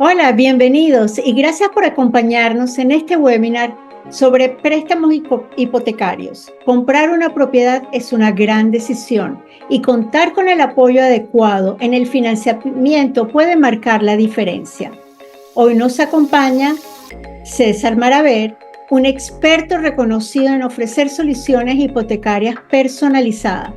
Hola, bienvenidos y gracias por acompañarnos en este webinar sobre préstamos hipotecarios. Comprar una propiedad es una gran decisión y contar con el apoyo adecuado en el financiamiento puede marcar la diferencia. Hoy nos acompaña César Maraver, un experto reconocido en ofrecer soluciones hipotecarias personalizadas.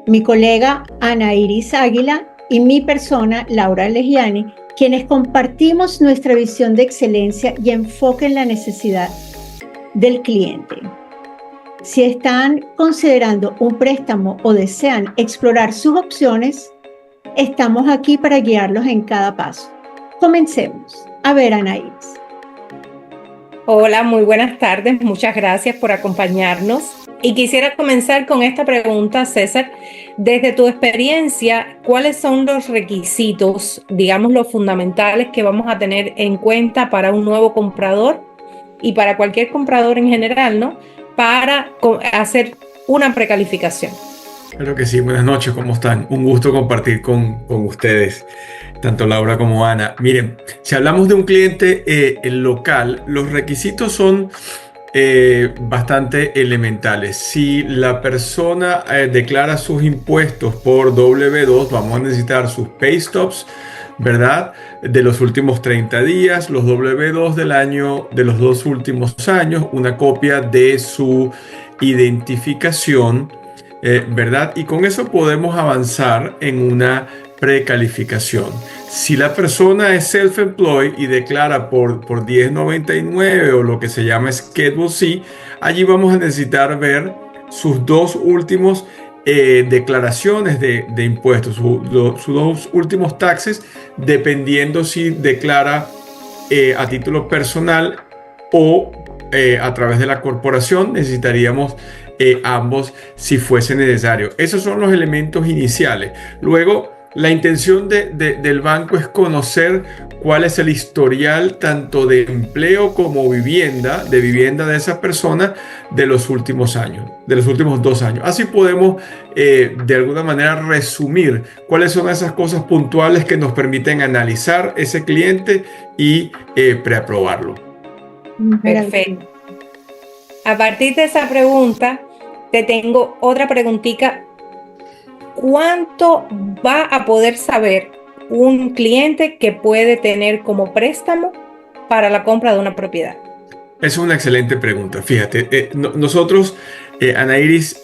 Mi colega Ana Iris Águila y mi persona, Laura Legiani, quienes compartimos nuestra visión de excelencia y enfoque en la necesidad del cliente. Si están considerando un préstamo o desean explorar sus opciones, estamos aquí para guiarlos en cada paso. Comencemos. A ver, Ana Iris. Hola, muy buenas tardes. Muchas gracias por acompañarnos. Y quisiera comenzar con esta pregunta, César. Desde tu experiencia, ¿cuáles son los requisitos, digamos, los fundamentales que vamos a tener en cuenta para un nuevo comprador y para cualquier comprador en general, ¿no? Para hacer una precalificación. Claro que sí, buenas noches, ¿cómo están? Un gusto compartir con ustedes, tanto Laura como Ana. Miren, si hablamos de un cliente local, los requisitos son bastante elementales. Si la persona declara sus impuestos por W2, vamos a necesitar sus pay stubs, ¿verdad? De los últimos 30 días, los W2 del año, de los 2 últimos años, una copia de su identificación, ¿verdad? Y con eso podemos avanzar en una precalificación. Si la persona es self-employed y declara por 1099 o lo que se llama Schedule C, allí vamos a necesitar ver sus dos últimos declaraciones de impuestos, sus dos últimos taxes, dependiendo si declara a título personal o a través de la corporación. Necesitaríamos ambos si fuese necesario. Esos son los elementos iniciales. Luego, la intención del banco es conocer cuál es el historial tanto de empleo como vivienda de esa persona de los últimos años, de los últimos 2 años. Así podemos de alguna manera resumir cuáles son esas cosas puntuales que nos permiten analizar ese cliente y preaprobarlo. Perfecto. A partir de esa pregunta, te tengo otra preguntita. ¿Cuánto va a poder saber un cliente que puede tener como préstamo para la compra de una propiedad? Es una excelente pregunta. Fíjate, nosotros, Ana Iris,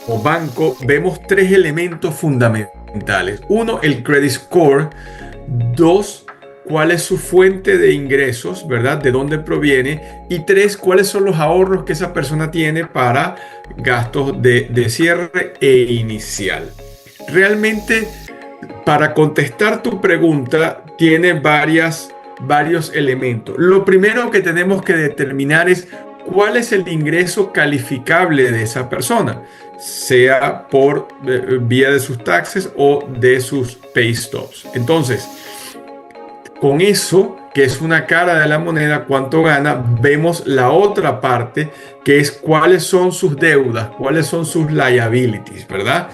como banco, vemos 3 elementos fundamentales. 1, el credit score. 2, cuál es su fuente de ingresos, ¿verdad? De dónde proviene. Y 3, cuáles son los ahorros que esa persona tiene para gastos de cierre e inicial. Realmente, para contestar tu pregunta, tiene varios elementos. Lo primero que tenemos que determinar es cuál es el ingreso calificable de esa persona, sea por vía de sus taxes o de sus pay stubs. Entonces, con eso, que es una cara de la moneda, cuánto gana, vemos la otra parte, que es cuáles son sus deudas, cuáles son sus liabilities, ¿verdad?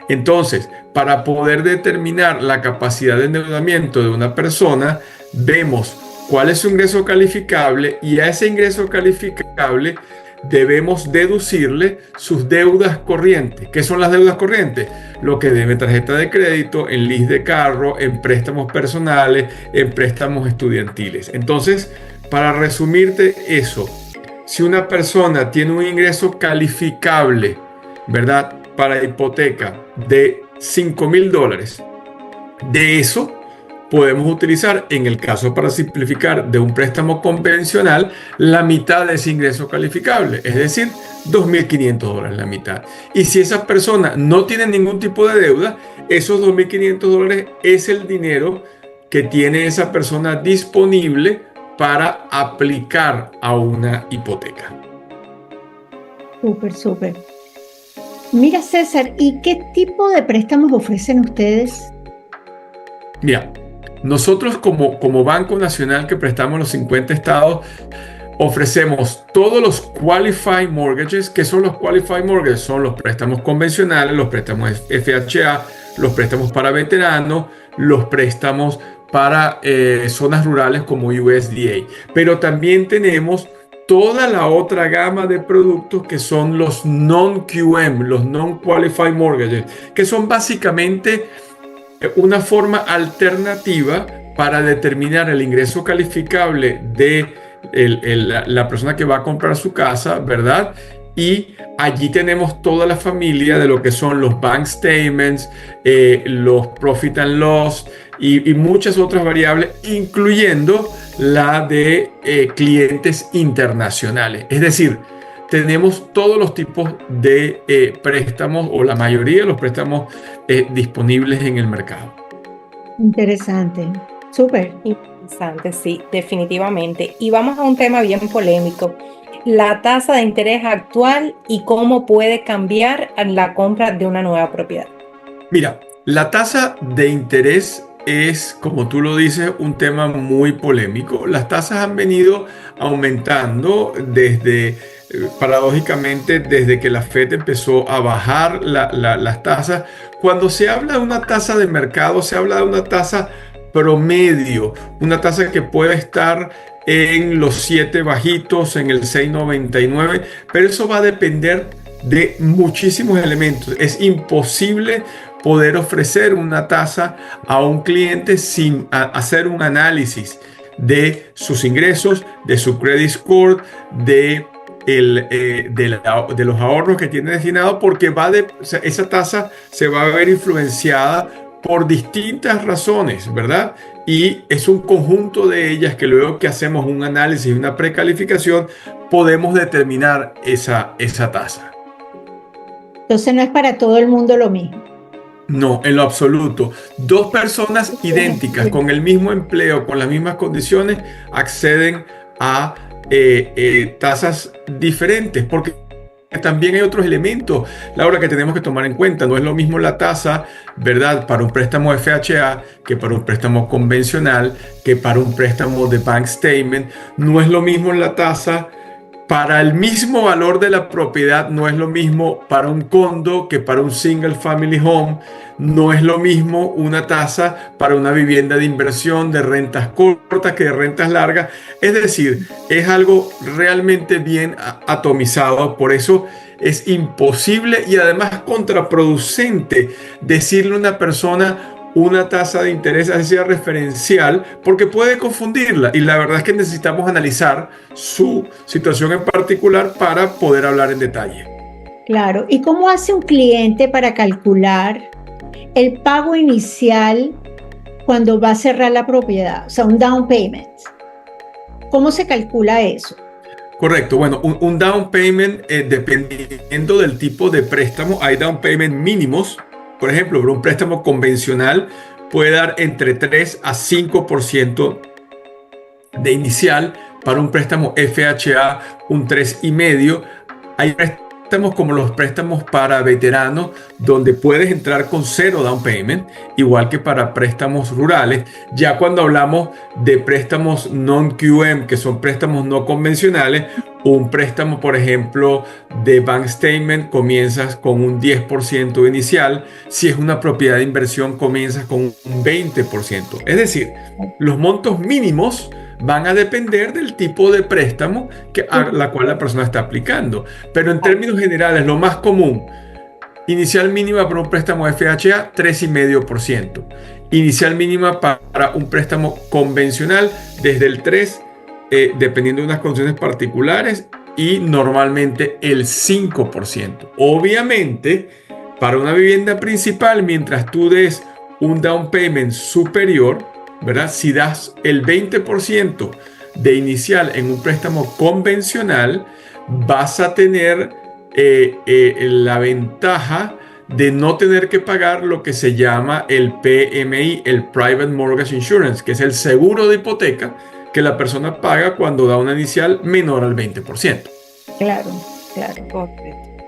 Entonces, para poder determinar la capacidad de endeudamiento de una persona, vemos cuál es su ingreso calificable y a ese ingreso calificable debemos deducirle sus deudas corrientes. ¿Qué son las deudas corrientes? Lo que debe tarjeta de crédito, en lease de carro, en préstamos personales, en préstamos estudiantiles. Entonces, para resumirte eso, si una persona tiene un ingreso calificable, ¿verdad?, para hipoteca de $5,000, de eso podemos utilizar, en el caso para simplificar de un préstamo convencional, la mitad de ese ingreso calificable, es decir, $2,500, la mitad. Y si esa persona no tiene ningún tipo de deuda, esos $2,500 es el dinero que tiene esa persona disponible para aplicar a una hipoteca. Súper. Mira, César, ¿y qué tipo de préstamos ofrecen ustedes? Mira, nosotros como Banco Nacional que prestamos los 50 estados, ofrecemos todos los Qualified Mortgages. ¿Qué son los Qualified Mortgages? Son los préstamos convencionales, los préstamos FHA, los préstamos para veteranos, los préstamos para zonas rurales como USDA. Pero también tenemos toda la otra gama de productos que son los non-QM, los Non-Qualified Mortgages, que son básicamente una forma alternativa para determinar el ingreso calificable de la persona que va a comprar su casa, ¿verdad? Y allí tenemos toda la familia de lo que son los bank statements, los profit and loss y muchas otras variables, incluyendo la de clientes internacionales. Es decir, tenemos todos los tipos de préstamos o la mayoría de los préstamos disponibles en el mercado. Interesante, súper. Interesante, sí, definitivamente. Y vamos a un tema bien polémico. La tasa de interés actual y cómo puede cambiar en la compra de una nueva propiedad. Mira, la tasa de interés es, como tú lo dices, un tema muy polémico. Las tasas han venido aumentando paradójicamente, desde que la Fed empezó a bajar las tasas. Cuando se habla de una tasa de mercado, se habla de una tasa promedio, una tasa que puede estar en los 7 bajitos, en el 6,99, pero eso va a depender de muchísimos elementos. Es imposible poder ofrecer una tasa a un cliente sin hacer un análisis de sus ingresos, de su credit score, de los ahorros que tiene destinado, porque esa tasa se va a ver influenciada por distintas razones, ¿verdad? Y es un conjunto de ellas que luego que hacemos un análisis y una precalificación podemos determinar esa tasa. Entonces no es para todo el mundo lo mismo. No, en lo absoluto. Dos personas idénticas, con el mismo empleo, con las mismas condiciones, acceden a tasas diferentes, porque también hay otros elementos, Laura, que tenemos que tomar en cuenta. No es lo mismo la tasa, ¿verdad?, para un préstamo FHA que para un préstamo convencional, que para un préstamo de bank statement. No es lo mismo la tasa para el mismo valor de la propiedad. No es lo mismo para un condo que para un single family home. No es lo mismo una tasa para una vivienda de inversión de rentas cortas que de rentas largas. Es decir, es algo realmente bien atomizado. Por eso es imposible y además contraproducente decirle a una persona una tasa de interés así sea referencial, porque puede confundirla, y la verdad es que necesitamos analizar su situación en particular para poder hablar en detalle. Claro. ¿Y cómo hace un cliente para calcular el pago inicial cuando va a cerrar la propiedad? O sea, un down payment. ¿Cómo se calcula eso? Correcto. Bueno, un down payment, dependiendo del tipo de préstamo, hay down payment mínimos. Por ejemplo, un préstamo convencional puede dar entre 3 a 5% de inicial. Para un préstamo FHA, un 3,5%. Hay préstamos como los préstamos para veteranos, donde puedes entrar con 0 down payment, igual que para préstamos rurales. Ya cuando hablamos de préstamos non-QM, que son préstamos no convencionales, un préstamo, por ejemplo, de bank statement, comienzas con un 10% inicial. Si es una propiedad de inversión, comienzas con un 20%. Es decir, los montos mínimos van a depender del tipo de préstamo a la cual la persona está aplicando. Pero en términos generales, lo más común, inicial mínima para un préstamo FHA, 3,5%. Inicial mínima para un préstamo convencional, desde el 3%, dependiendo de unas condiciones particulares, y normalmente el 5%. Obviamente, para una vivienda principal, mientras tú des un down payment superior, ¿verdad? Si das el 20% de inicial en un préstamo convencional, vas a tener la ventaja de no tener que pagar lo que se llama el PMI, el Private Mortgage Insurance, que es el seguro de hipoteca que la persona paga cuando da una inicial menor al 20%. Claro, claro. Correcto.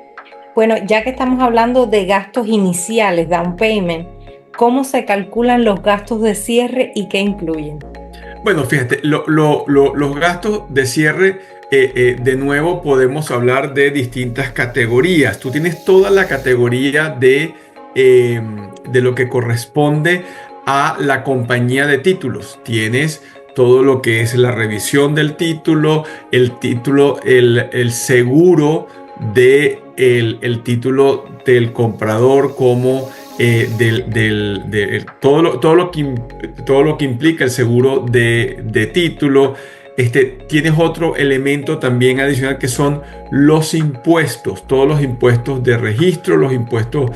Bueno, ya que estamos hablando de gastos iniciales, down payment, ¿cómo se calculan los gastos de cierre y qué incluyen? Bueno, fíjate, los gastos de cierre, de nuevo podemos hablar de distintas categorías. Tú tienes toda la categoría de lo que corresponde a la compañía de títulos. Tienes todo lo que es la revisión del título, el seguro el título del comprador, como todo lo que implica el seguro de título. Tienes otro elemento también adicional, que son los impuestos, todos los impuestos de registro, los impuestos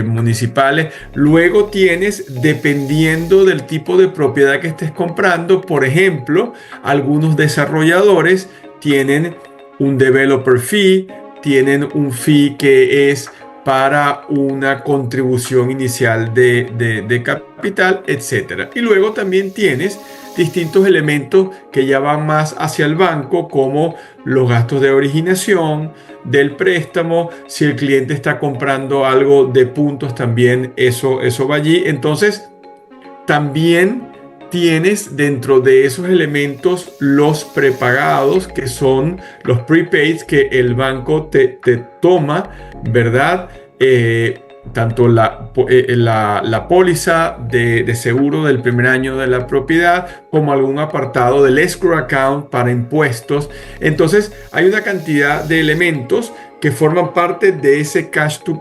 municipales. Luego tienes, dependiendo del tipo de propiedad que estés comprando, por ejemplo, algunos desarrolladores tienen un developer fee, tienen un fee que es para una contribución inicial de capital, etcétera. Y luego también tienes distintos elementos que ya van más hacia el banco, como los gastos de originación del préstamo. Si el cliente está comprando algo de puntos, también eso va allí. Entonces, también tienes dentro de esos elementos los prepagados, que son los prepaids que el banco te toma, ¿verdad? Tanto la póliza de seguro del primer año de la propiedad, como algún apartado del escrow account para impuestos. Entonces hay una cantidad de elementos que forman parte de ese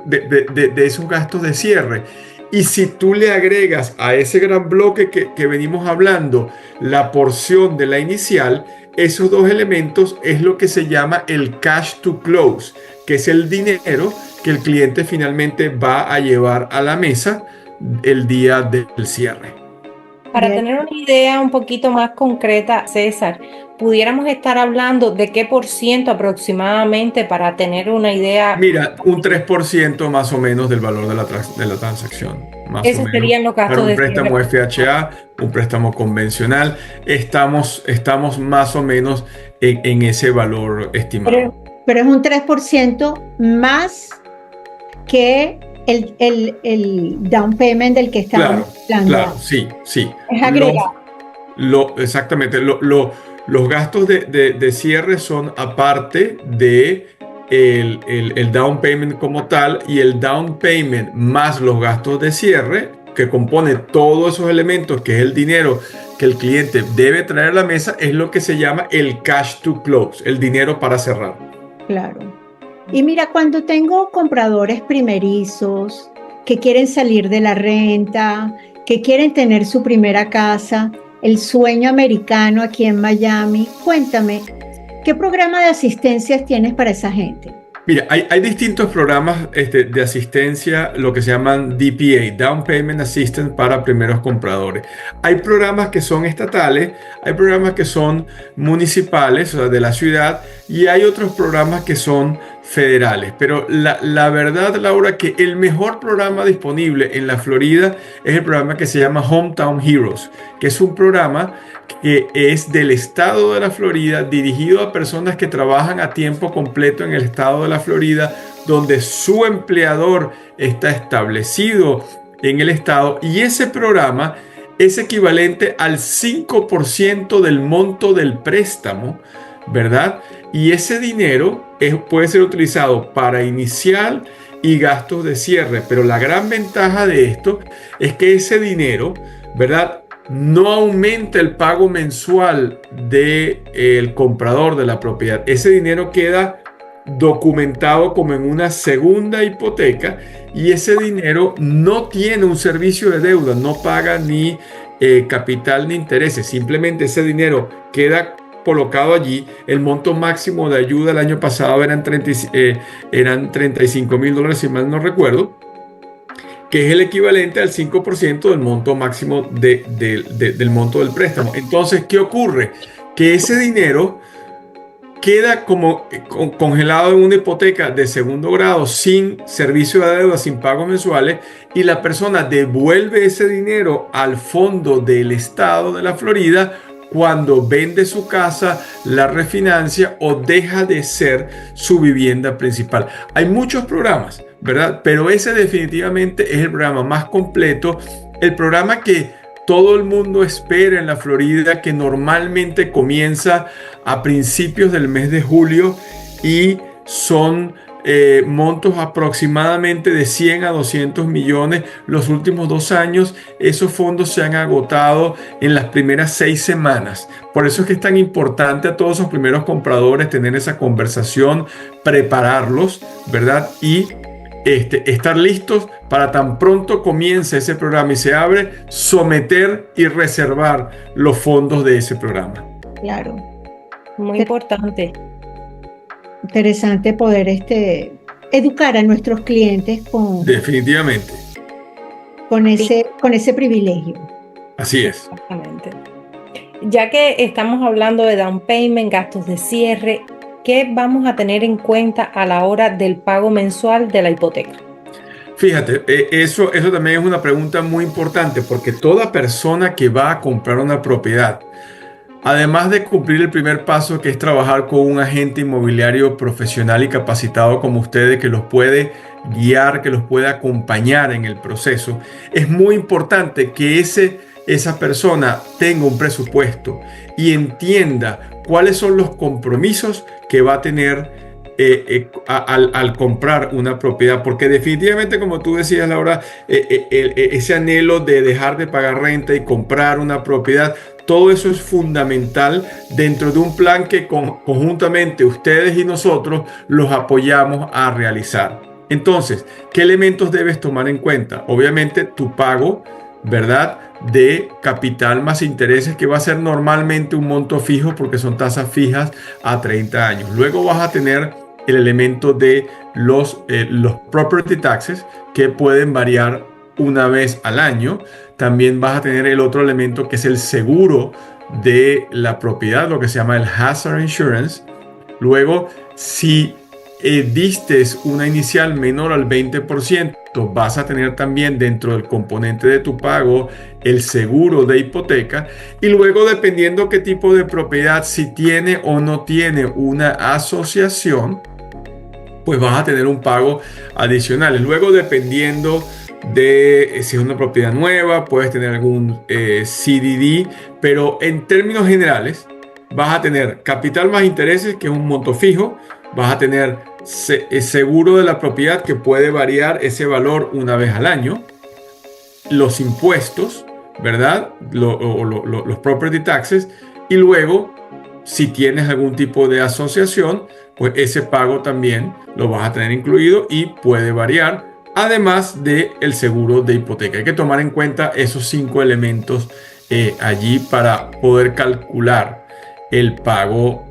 de esos gastos de cierre. Y si tú le agregas a ese gran bloque que venimos hablando la porción de la inicial, esos dos elementos es lo que se llama el cash to close, que es el dinero que el cliente finalmente va a llevar a la mesa el día del cierre. Para tener una idea un poquito más concreta, César, pudiéramos estar hablando de qué por ciento aproximadamente, para tener una idea. Mira, un 3% más o menos del valor de la transacción. Esos serían los gastos de cierre. Para un préstamo FHA, un préstamo convencional, estamos más o menos en ese valor estimado. Pero es un 3% más que el down payment del que estamos hablando. Claro, sí. Es agregado. Exactamente. Los gastos de cierre son aparte de el down payment como tal, y el down payment más los gastos de cierre, que compone todos esos elementos, que es el dinero que el cliente debe traer a la mesa, es lo que se llama el cash to close, el dinero para cerrar. Claro. Y mira, cuando tengo compradores primerizos que quieren salir de la renta, que quieren tener su primera casa, el sueño americano aquí en Miami, cuéntame, ¿qué programa de asistencias tienes para esa gente? Mira, hay distintos programas de asistencia, lo que se llaman DPA, Down Payment Assistance, para primeros compradores. Hay programas que son estatales, hay programas que son municipales, o sea, de la ciudad, y hay otros programas que son federales. Pero la verdad, Laura, que el mejor programa disponible en la Florida es el programa que se llama Hometown Heroes, que es un programa que es del estado de la Florida, dirigido a personas que trabajan a tiempo completo en el estado de la Florida, donde su empleador está establecido en el estado, y ese programa es equivalente al 5% del monto del préstamo, ¿verdad? Y ese dinero puede ser utilizado para inicial y gastos de cierre, pero la gran ventaja de esto es que ese dinero, ¿verdad?, no aumenta el pago mensual del comprador de la propiedad. Ese dinero queda documentado como en una segunda hipoteca, y ese dinero no tiene un servicio de deuda, no paga ni capital ni intereses. Simplemente ese dinero queda colocado allí. El monto máximo de ayuda el año pasado eran $35,000, si mal no recuerdo, que es el equivalente al 5% del monto máximo del monto del préstamo. Entonces, ¿qué ocurre? Que ese dinero queda como congelado en una hipoteca de segundo grado, sin servicio de deuda, sin pagos mensuales, y la persona devuelve ese dinero al fondo del estado de la Florida cuando vende su casa, la refinancia o deja de ser su vivienda principal. Hay muchos programas, ¿verdad? Pero ese definitivamente es el programa más completo, el programa que todo el mundo espera en la Florida, que normalmente comienza a principios del mes de julio y son montos aproximadamente de 100 a 200 millones. Los últimos 2 años, esos fondos se han agotado en las primeras 6 semanas. Por eso es que es tan importante a todos esos primeros compradores tener esa conversación, prepararlos, ¿verdad? Y estar listos para tan pronto comience ese programa y se abre, someter y reservar los fondos de ese programa. Claro. Muy importante. Interesante poder educar a nuestros clientes Definitivamente. con ese privilegio. Así es. Exactamente. Ya que estamos hablando de down payment, gastos de cierre, ¿qué vamos a tener en cuenta a la hora del pago mensual de la hipoteca? Fíjate, eso también es una pregunta muy importante porque toda persona que va a comprar una propiedad, además de cumplir el primer paso, que es trabajar con un agente inmobiliario profesional y capacitado como ustedes, que los puede guiar, que los puede acompañar en el proceso, es muy importante que esa persona tenga un presupuesto y entienda cuáles son los compromisos que va a tener al comprar una propiedad, porque definitivamente, como tú decías, Laura, ese anhelo de dejar de pagar renta y comprar una propiedad, todo eso es fundamental dentro de un plan que conjuntamente ustedes y nosotros los apoyamos a realizar. Entonces, ¿qué elementos debes tomar en cuenta? Obviamente tu pago, ¿verdad?, de capital más intereses, que va a ser normalmente un monto fijo porque son tasas fijas a 30 años. Luego vas a tener el elemento de los property taxes, que pueden variar una vez al año. También vas a tener el otro elemento, que es el seguro de la propiedad, lo que se llama el hazard insurance. Luego, si distes una inicial menor al 20%, vas a tener también dentro del componente de tu pago el seguro de hipoteca. Y luego, dependiendo qué tipo de propiedad, si tiene o no tiene una asociación, pues vas a tener un pago adicional. Luego, dependiendo de si es una propiedad nueva, puedes tener algún CDD, pero en términos generales vas a tener capital más intereses, que es un monto fijo. Vas a tener seguro de la propiedad, que puede variar ese valor una vez al año. Los impuestos, ¿verdad? Los property taxes. Y luego, si tienes algún tipo de asociación, pues ese pago también lo vas a tener incluido y puede variar, además del seguro de hipoteca. Hay que tomar en cuenta esos 5 elementos allí para poder calcular el pago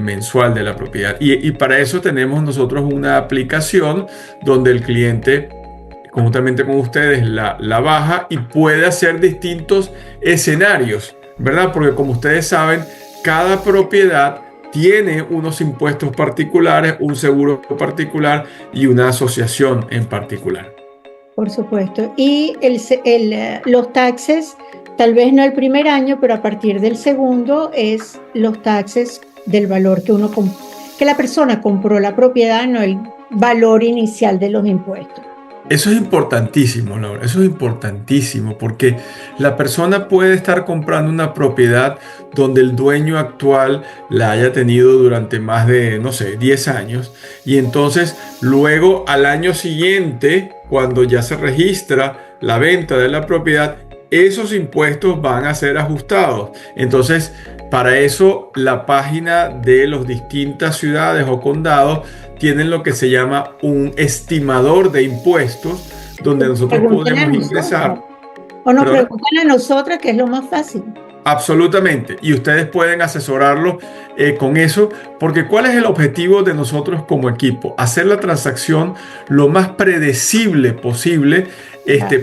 mensual de la propiedad. Y para eso tenemos nosotros una aplicación donde el cliente, conjuntamente con ustedes, la baja y puede hacer distintos escenarios, ¿verdad? Porque, como ustedes saben, cada propiedad tiene unos impuestos particulares, un seguro particular y una asociación en particular. Por supuesto. Y los taxes, tal vez no el primer año, pero a partir del segundo, es los taxes del valor que la persona compró la propiedad, no el valor inicial de los impuestos. Eso es importantísimo, Laura. Eso es importantísimo, porque la persona puede estar comprando una propiedad donde el dueño actual la haya tenido durante más de, no sé, 10 años. Y entonces, luego, al año siguiente, cuando ya se registra la venta de la propiedad, esos impuestos van a ser ajustados. Entonces, para eso, la página de las distintas ciudades o condados tienen lo que se llama un estimador de impuestos, donde nosotros podemos ingresar. O nos preguntan a nosotras, que es lo más fácil. Absolutamente. Y ustedes pueden asesorarlo con eso, porque ¿cuál es el objetivo de nosotros como equipo? Hacer la transacción lo más predecible posible,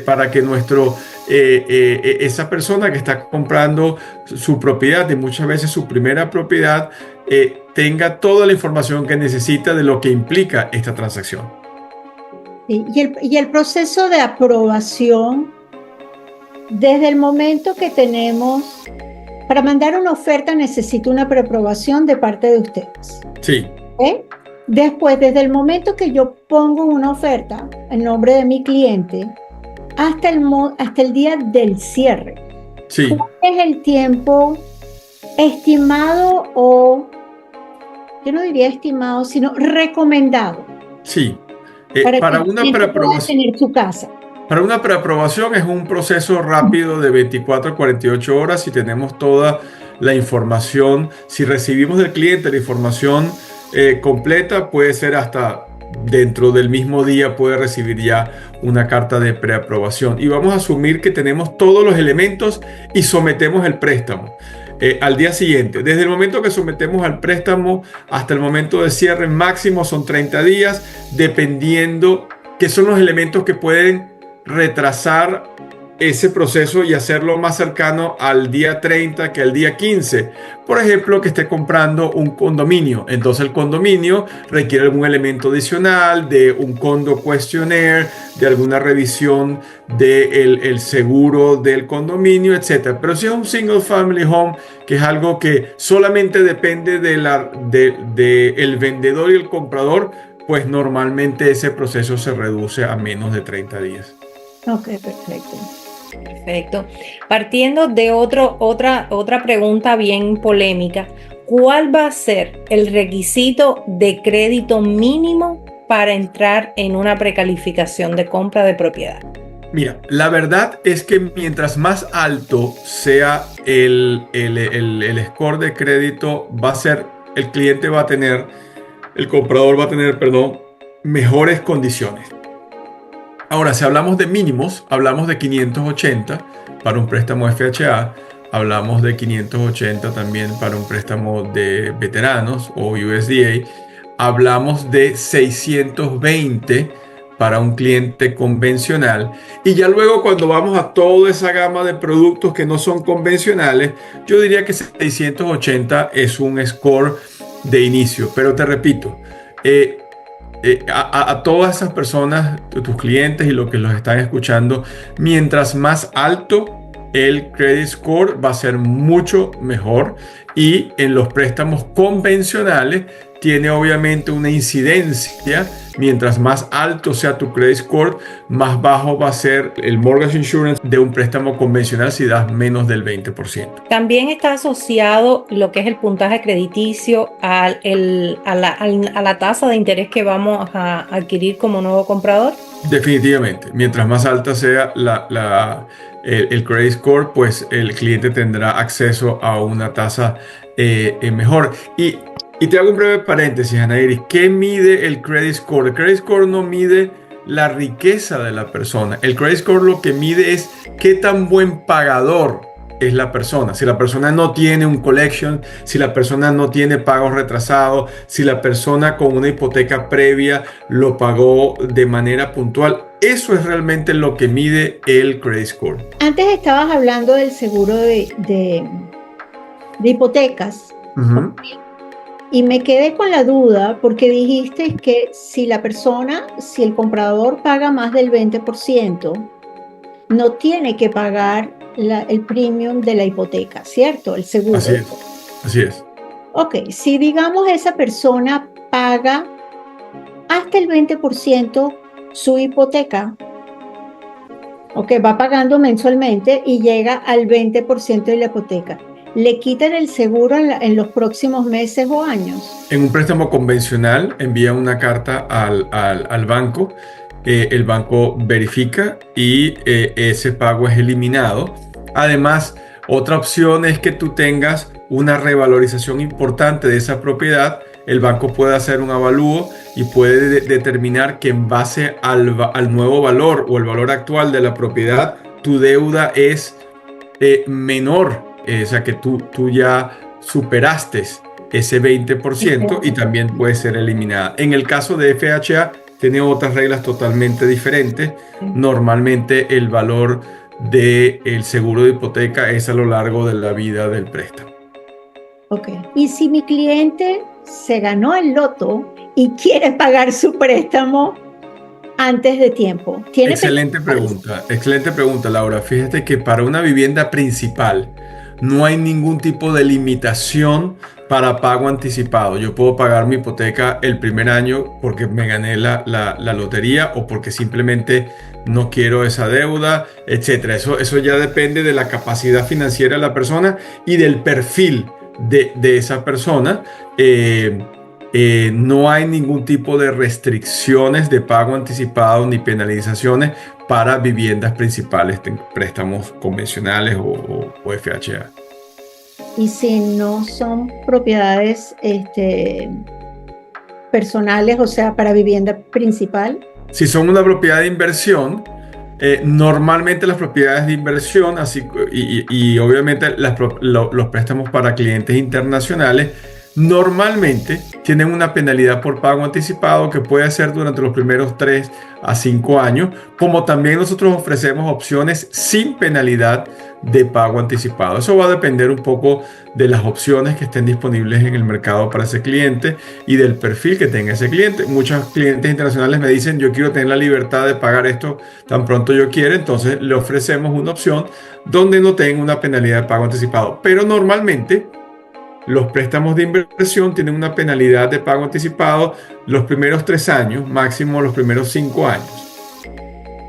para que esa persona que está comprando su propiedad, y muchas veces su primera propiedad, tenga toda la información que necesita de lo que implica esta transacción. Y el proceso de aprobación, desde el momento que tenemos, para mandar una oferta necesito una preaprobación de parte de ustedes. Sí. Después, desde el momento que yo pongo una oferta en nombre de mi cliente, hasta el día del cierre. Sí. ¿Cuál es el tiempo estimado, o yo no diría estimado, sino recomendado, Sí. para que Para el una cliente pueda preaprobación, tener su casa. para una preaprobación es un proceso rápido de 24 a 48 horas si tenemos toda la información. Si recibimos del cliente la información completa, puede ser hasta dentro del mismo día, puede recibir ya una carta de preaprobación. Y vamos a asumir que tenemos todos los elementos y sometemos el préstamo. Al día siguiente, desde el momento que sometemos al préstamo hasta el momento de cierre máximo son 30 días, dependiendo qué son los elementos que pueden retrasar ese proceso y hacerlo más cercano al día 30 que al día 15. Por ejemplo, que esté comprando un condominio. Entonces el condominio requiere algún elemento adicional de un condo questionnaire, de alguna revisión del el seguro del condominio, etc. Pero si es un single family home, que es algo que solamente depende de el vendedor y el comprador, pues normalmente ese proceso se reduce a menos de 30 días. Ok, perfecto. Perfecto. Partiendo de otra pregunta bien polémica, ¿cuál va a ser el requisito de crédito mínimo para entrar en una precalificación de compra de propiedad? Mira, la verdad es que mientras más alto sea el score de crédito, el cliente va a tener, el comprador va a tener, perdón, mejores condiciones. Ahora, si hablamos de mínimos, hablamos de 580 para un préstamo FHA, hablamos de 580 también para un préstamo de veteranos o USDA, hablamos de 620 para un cliente convencional, y ya luego cuando vamos a toda esa gama de productos que no son convencionales, yo diría que 680 es un score de inicio. Pero te repito, a todas esas personas, tus clientes y los que los están escuchando, mientras más alto el credit score va a ser mucho mejor, y en los préstamos convencionales tiene obviamente una incidencia. Mientras más alto sea tu credit score, más bajo va a ser el mortgage insurance de un préstamo convencional si das menos del 20%. También está asociado lo que es el puntaje crediticio a la tasa de interés que vamos a adquirir como nuevo comprador. Definitivamente, mientras más alta sea el credit score, pues el cliente tendrá acceso a una tasa mejor. Y te hago un breve paréntesis, Anairis. ¿Qué mide el credit score? El credit score no mide la riqueza de la persona. El credit score lo que mide es qué tan buen pagador es la persona. Si la persona no tiene un collection, si la persona no tiene pagos retrasados, si la persona con una hipoteca previa lo pagó de manera puntual. Eso es realmente lo que mide el credit score. Antes estabas hablando del seguro de hipotecas. Uh-huh. Y me quedé con la duda porque dijiste que si el comprador paga más del 20%, no tiene que pagar el premium de la hipoteca, ¿cierto? El seguro. Así es. Ok, si digamos esa persona paga hasta el 20% su hipoteca, ok, va pagando mensualmente y llega al 20% de la hipoteca, ¿le quitan el seguro en los próximos meses o años? En un préstamo convencional envía una carta al banco, el banco verifica y ese pago es eliminado. Además, otra opción es que tú tengas una revalorización importante de esa propiedad. El banco puede hacer un avalúo y puede determinar que en base al nuevo valor o el valor actual de la propiedad, tu deuda es menor. O sea que tú ya superaste ese 20% y también puede ser eliminada. En el caso de FHA, tiene otras reglas totalmente diferentes. Normalmente el valor del seguro de hipoteca es a lo largo de la vida del préstamo. Ok. Y si mi cliente se ganó el loto y quiere pagar su préstamo antes de tiempo, Excelente pregunta, Laura. Fíjate que para una vivienda principal no hay ningún tipo de limitación para pago anticipado. Yo puedo pagar mi hipoteca el primer año porque me gané la lotería o porque simplemente no quiero esa deuda, etc. Eso ya depende de la capacidad financiera de la persona y del perfil de esa persona. no hay ningún tipo de restricciones de pago anticipado ni penalizaciones para viviendas principales, préstamos convencionales o FHA. Y si no son propiedades personales, o sea, para vivienda principal. Si son una propiedad de inversión, normalmente las propiedades de inversión, y obviamente los préstamos para clientes internacionales, normalmente tienen una penalidad por pago anticipado que puede ser durante los primeros 3 a 5 años, como también nosotros ofrecemos opciones sin penalidad de pago anticipado. Eso va a depender un poco de las opciones que estén disponibles en el mercado para ese cliente y del perfil que tenga ese cliente. Muchos clientes internacionales me dicen, yo quiero tener la libertad de pagar esto tan pronto yo quiera, entonces le ofrecemos una opción donde no tenga una penalidad de pago anticipado. Pero normalmente los préstamos de inversión tienen una penalidad de pago anticipado los primeros 3 años, máximo los primeros 5 años.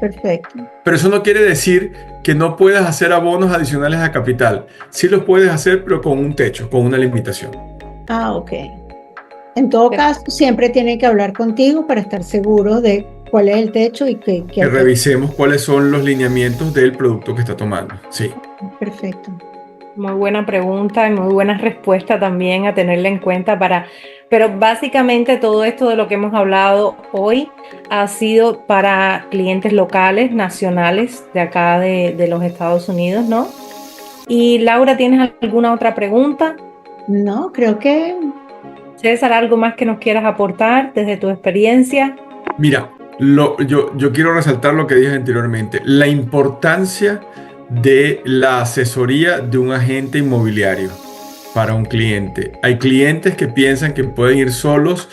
Perfecto. Pero eso no quiere decir que no puedas hacer abonos adicionales a capital. Sí los puedes hacer, pero con un techo, con una limitación. Ah, ok. En todo caso, siempre tienen que hablar contigo para estar seguros de cuál es el techo y que revisemos cuáles son los lineamientos del producto que está tomando. Sí. Perfecto. Muy buena pregunta y muy buena respuesta también a tenerla en cuenta pero básicamente todo esto de lo que hemos hablado hoy ha sido para clientes locales, nacionales de acá de los Estados Unidos, ¿no? Y Laura, ¿tienes alguna otra pregunta? No, creo que... César, ¿algo más que nos quieras aportar desde tu experiencia? Mira, yo quiero resaltar lo que dije anteriormente, la importancia de la asesoría de un agente inmobiliario para un cliente. Hay clientes que piensan que pueden ir solos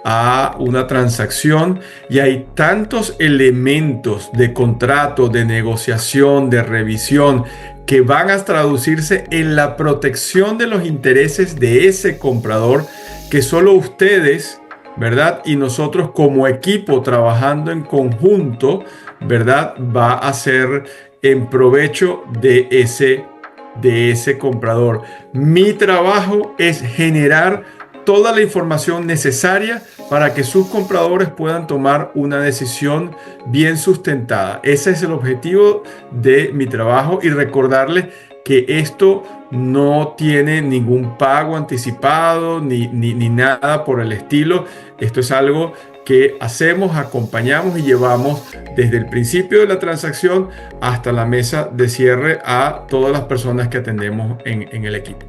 a una transacción y hay tantos elementos de contrato, de negociación, de revisión que van a traducirse en la protección de los intereses de ese comprador que solo ustedes, ¿verdad? Y nosotros como equipo trabajando en conjunto, ¿verdad? Va a ser en provecho de ese comprador. Mi trabajo es generar toda la información necesaria para que sus compradores puedan tomar una decisión bien sustentada. Ese es el objetivo de mi trabajo y recordarles que esto no tiene ningún pago anticipado ni nada por el estilo. Esto es algo que hacemos, acompañamos y llevamos desde el principio de la transacción hasta la mesa de cierre a todas las personas que atendemos en el equipo.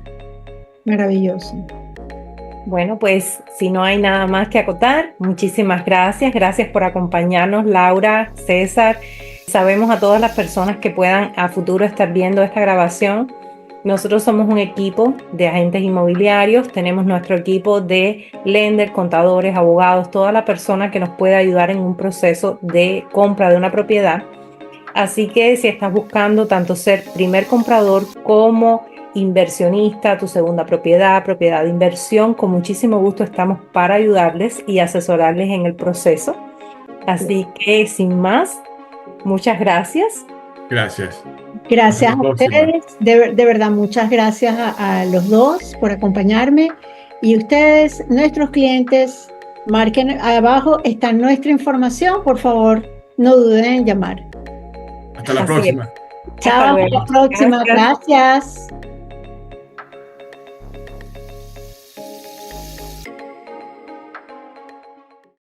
Maravilloso. Bueno, pues si no hay nada más que acotar, muchísimas gracias. Gracias por acompañarnos, Laura, César. Sabemos a todas las personas que puedan a futuro estar viendo esta grabación. Nosotros somos un equipo de agentes inmobiliarios, tenemos nuestro equipo de lender, contadores, abogados, toda la persona que nos pueda ayudar en un proceso de compra de una propiedad. Así que si estás buscando tanto ser primer comprador como inversionista, tu segunda propiedad, propiedad de inversión, con muchísimo gusto estamos para ayudarles y asesorarles en el proceso. Así que sin más, muchas gracias. Gracias. Gracias a ustedes, de verdad, muchas gracias a los dos por acompañarme. Y ustedes, nuestros clientes, marquen abajo, está nuestra información, por favor, no duden en llamar. Hasta la próxima. Chao, hasta la próxima, gracias.